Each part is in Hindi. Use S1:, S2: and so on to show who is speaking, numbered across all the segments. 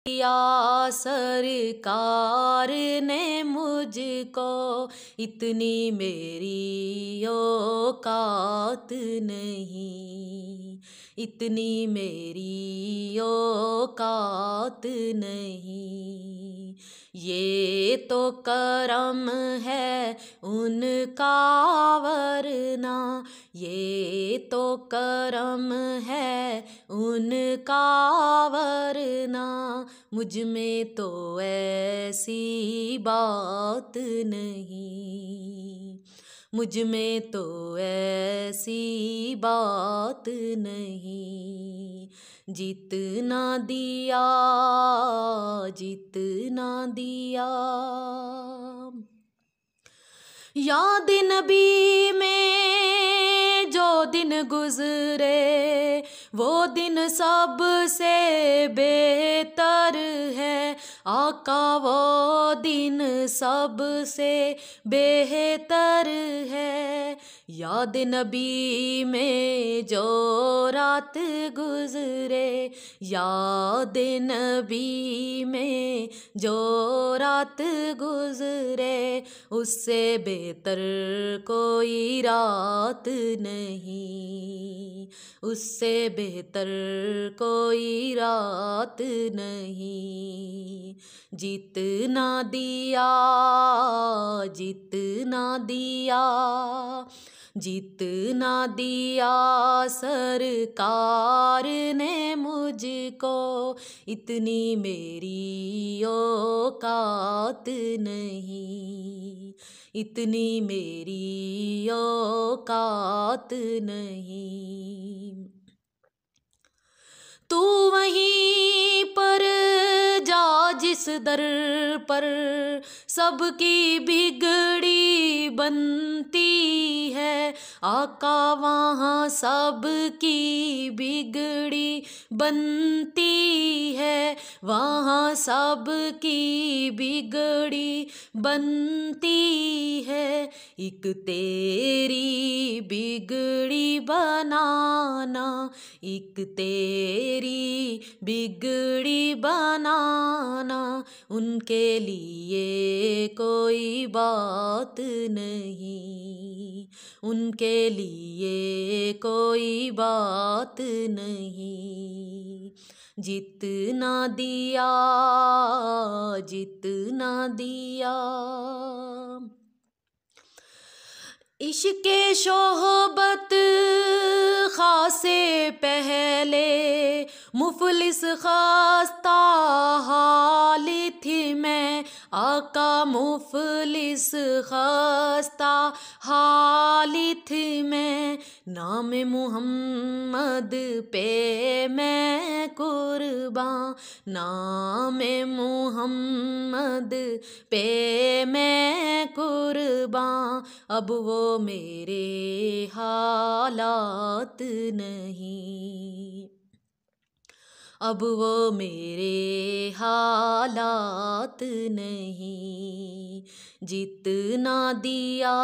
S1: या सरकार ने मुझको, इतनी मेरी औकात नहीं, इतनी मेरी औकात नहीं। ये तो करम है उनका वरना, ये तो करम है उनका वरना, मुझ में तो ऐसी बात नहीं, मुझ में तो ऐसी बात नहीं। जितना दिया जितना दिया, याद नबी में जो दिन गुजरे, वो दिन सबसे बेहतर है। आका वो दिन सबसे बेहतर है। याद नबी में जो रात गुजरे, याद नबी में जो रात गुजरे, उससे बेहतर कोई रात नहीं, उससे बेहतर कोई रात नहीं। जितना दिया जितना दिया, जितना दिया सरकार ने मुझको, इतनी मेरी औकात नहीं, इतनी मेरी औकात नहीं। तू वहीं पर जा जिस दर पर सबकी बिगड़ी बनती है, आका वहाँ सबकी बिगड़ी बनती है, वहाँ सबकी बिगड़ी बनती है। एक तेरी बिगड़ी बनाना, एक तेरी बिगड़ी बनाना, उनके लिए कोई बात नहीं, उनके लिए कोई बात नहीं। जितना दिया जितना दिया, इश्क़े शोहबत खासे पहले मुफलिस खास्ता हाल थी मैं, आका मुफलिस खास्ता हाल थी मैं। नाम मुहम्मद पे मैं कुर्बान, नाम मुहम्मद पे मैं कुर्बान, अब वो मेरे हालात नहीं, अब वो मेरे हालात नहीं। जितना दिया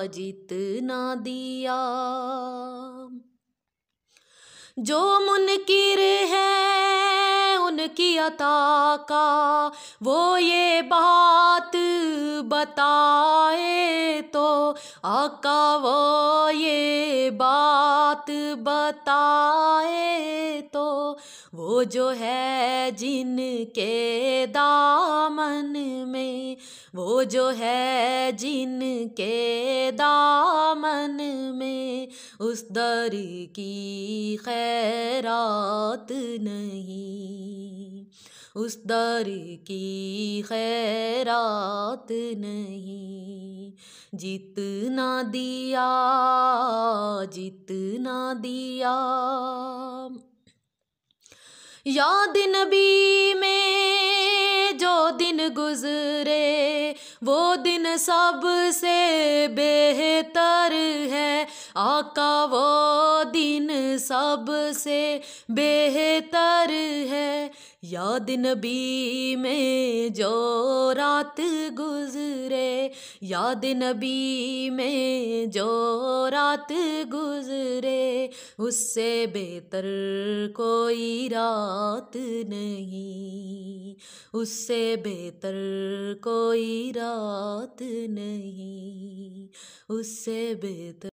S1: जितना दिया, जो मुनकिर है उनकी अता का, वो ये बात बताए तो, आका वो ये बात बताए तो, वो जो है जिनके दामन में, वो जो है जिनके दामन में, उस दर की खैरात नहीं, उस दर की खैरात नहीं। जितना दिया जितना दिया, याद नबी में जो दिन गुजरे, वो दिन सबसे बेहतर है। आका वो दिन सबसे बेहतर है। याद नबी में जो रात गुजरे, याद नबी में जो रात गुजरे, उससे बेहतर कोई रात नहीं, उससे बेहतर कोई रात नहीं, उससे बेहतर